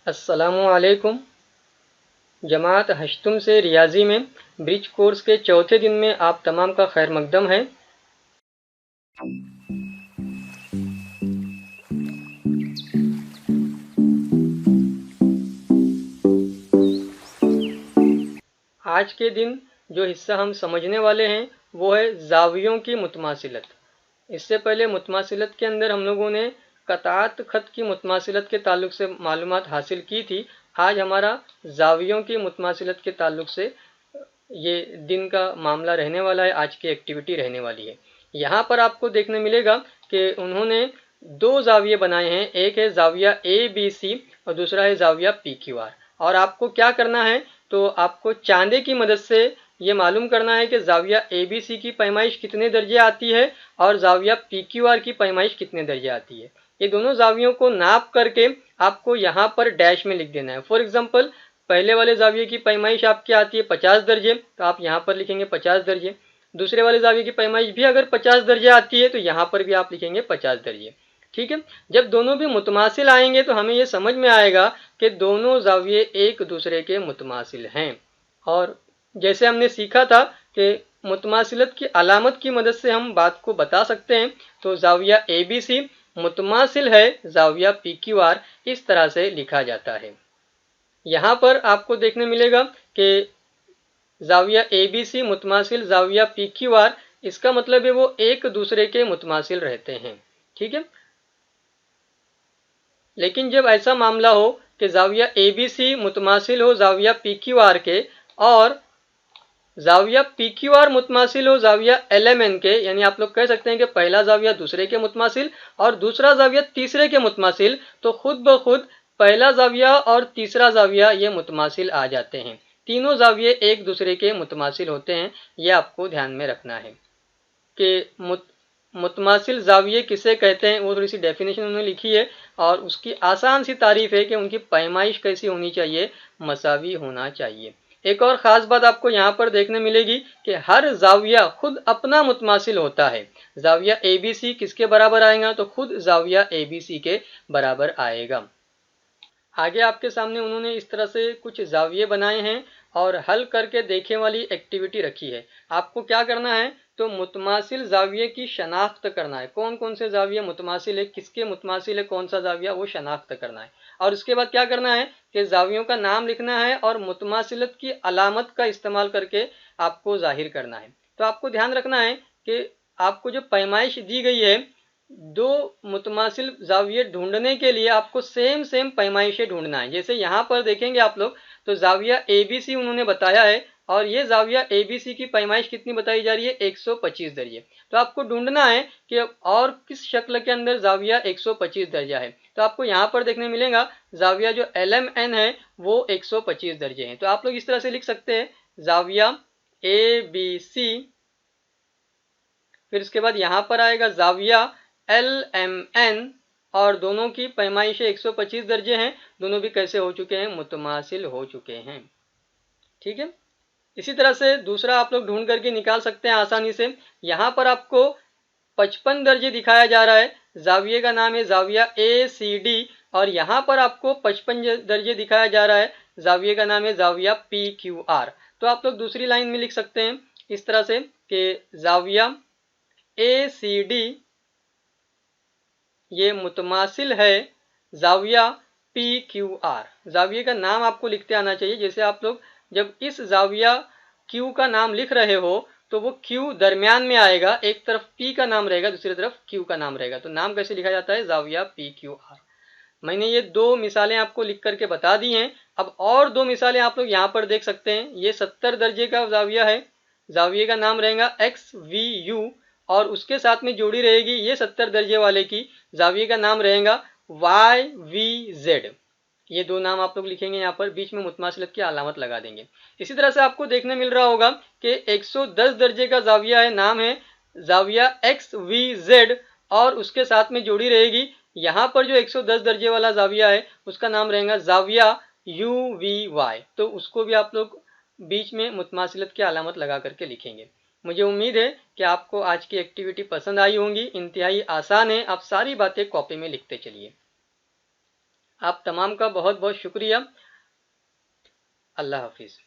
अस्सलामुअलैकुम। जमात हश्तुम से रियाजी में ब्रिज कोर्स के चौथे दिन में आप तमाम का खैर मकदम है। आज के दिन जो हिस्सा हम समझने वाले हैं वो है ज़ावियों की मुतमासिलत। इससे पहले मुतमासिलत के अंदर हम लोगों ने कतात ख़त की मुतमासिलत के ताल्लुक से मालूमात हासिल की थी। आज हमारा ज़ावियों की मुतमासिलत के ताल्लुक से ये दिन का मामला रहने वाला है, आज की एक्टिविटी रहने वाली है। यहाँ पर आपको देखने मिलेगा कि उन्होंने दो जाविये बनाए हैं, एक है जाविया ए बी सी और दूसरा है जाविया पी क्यू आर। और आपको क्या करना है, तो आपको चांदे की मदद से ये मालूम करना है कि जाविया ए बी सी की पैमाइश कितने दर्जे आती है और जाविया पी क्यू आर की पैमाइश कितने दर्जे आती है। ये दोनों जावियों को नाप करके आपको यहाँ पर डैश में लिख देना है। फॉर एग्जाम्पल, पहले वाले जाविये की पैमाइश आपकी आती है 50 दर्जे, तो आप यहाँ पर लिखेंगे 50 दर्जे। दूसरे वाले जाविये की पैमाइश भी अगर 50 दर्जे आती है तो यहाँ पर भी आप लिखेंगे 50 दर्जे। ठीक है। जब दोनों भी मुतमासिल आएंगे तो हमें ये समझ में आएगा कि दोनों जाविये एक दूसरे के मुतमासिल हैं। और जैसे हमने सीखा था कि मुतमासिलत की अलामत की मदद से हम बात को बता सकते हैं, तो जाविया ए बी सी मुतमासिल है जाविया पी क्यू आर, इस तरह से लिखा जाता है। यहाँ पर आपको देखने मिलेगा कि जाविया ए बी सी मुतमासिल जाविया पी क्यू आर, इसका मतलब है वो एक दूसरे के मुतमासिल रहते हैं। ठीक है। लेकिन जब ऐसा मामला हो कि जाविया ए बी सी मुतमासिल हो जाविया पी क्यू आर के और जाविया पी क्यू आर मुतमासिल हो जाविया एल एम एन के, यानी आप लोग कह सकते हैं कि पहला जाविया दूसरे के मुतमासिल और दूसरा जाविया तीसरे के मुतमासिल, तो खुद ब खुद पहला जाविया और तीसरा जाविया ये मुतमासिल आ जाते हैं। तीनों जाविये एक दूसरे के मुतमासिल होते हैं। ये आपको ध्यान में रखना है कि मुतमासिल जाविये किसे कहते हैं, वो थोड़ी सी डेफिनेशन उन्होंने लिखी है और उसकी आसान सी तारीफ है कि उनकी पैमाइश कैसी होनी चाहिए, मसावी होना चाहिए। एक और ख़ास बात आपको यहाँ पर देखने मिलेगी कि हर जाविया खुद अपना मुतमासिल होता है। जाविया ए बी सी किसके बराबर आएगा, तो खुद जाविया ए बी सी के बराबर आएगा। आगे आपके सामने उन्होंने इस तरह से कुछ जाविये बनाए हैं और हल करके देखने वाली एक्टिविटी रखी है। आपको क्या करना है, तो मुतमासिल जाविये की शनाख्त करना है। कौन कौन से जाविये मुतमासिल है, किसके मुतमासिल है कौन सा जाविया, वो शनाख्त करना है। और उसके बाद क्या करना है कि जावियों का नाम लिखना है और मुतमासिलत की अलामत का इस्तेमाल करके आपको जाहिर करना है। तो आपको ध्यान रखना है कि आपको जो पैमाइश दी गई है, दो मुतमासिल जाविये ढूंढने के लिए आपको सेम पैमाइशें ढूंढना है। जैसे यहाँ पर देखेंगे आप लोग, तो जाविया ए बी सी उन्होंने बताया है और ये जाविया ए बी सी की पैमाइश कितनी बताई जा रही है, 125 दर्जे। तो आपको ढूंढना है कि और किस शक्ल के अंदर जाविया 125 दर्जा है। तो आपको यहाँ पर देखने मिलेगा जाविया जो एल एम एन है वो 125 दर्जे हैं। तो आप लोग इस तरह से लिख सकते हैं जाविया ए बी सी, फिर इसके बाद यहाँ पर आएगा जाविया एल एम एन और दोनों की पैमाइश 125 दर्जे हैं। दोनों भी कैसे हो चुके हैं, मुतमासिल हो चुके हैं। ठीक है। इसी तरह से दूसरा आप लोग ढूंढ करके निकाल सकते हैं आसानी से। यहाँ पर आपको 55 दर्जे दिखाया जा रहा है। जाविये का नाम है जाविया ए सी डी और यहाँ पर आपको 55 दर्जे दिखाया जा रहा है। जाविये का नाम है जाविया पी क्यू आर। तो आप लोग दूसरी लाइन में लिख सकते हैं इस तरह से कि जाविया ए सी डी ये मुतमासिल है जाविया पी क्यू आर। जाविये का नाम आपको लिखते आना चाहिए। जैसे आप लोग जब इस जाविया क्यू का नाम लिख रहे हो तो वो क्यू दरमियान में आएगा, एक तरफ पी का नाम रहेगा, दूसरी तरफ क्यू का नाम रहेगा। तो नाम कैसे लिखा जाता है, जाविया पी क्यू आर। मैंने ये दो मिसालें आपको लिख करके बता दी हैं। अब और दो मिसालें आप लोग यहाँ पर देख सकते हैं। ये 70 दर्जे का जाविया है। जाविये का नाम रहेगा एक्स वी यू और उसके साथ में जोड़ी रहेगी ये 70 दर्जे वाले की, जाविये का नाम रहेगा वाई वी जेड। ये दो नाम आप लोग लिखेंगे, यहाँ पर बीच में मुतमासिलत की अलामत लगा देंगे। इसी तरह से आपको देखने मिल रहा होगा कि 110 दर्जे का जाविया है, नाम है जाविया एक्स वी जेड और उसके साथ में जोड़ी रहेगी यहाँ पर जो 110 दर्जे वाला जाविया है उसका नाम रहेगा जाविया यू वी वाई। तो उसको भी आप लोग बीच में मुतमासिलत की अलामत लगा करके लिखेंगे। मुझे उम्मीद है कि आपको आज की एक्टिविटी पसंद आई होंगी। इंतहाई आसान है, आप सारी बातें कॉपी में लिखते चलिए। आप तमाम का बहुत बहुत शुक्रिया। अल्लाह हाफिज़।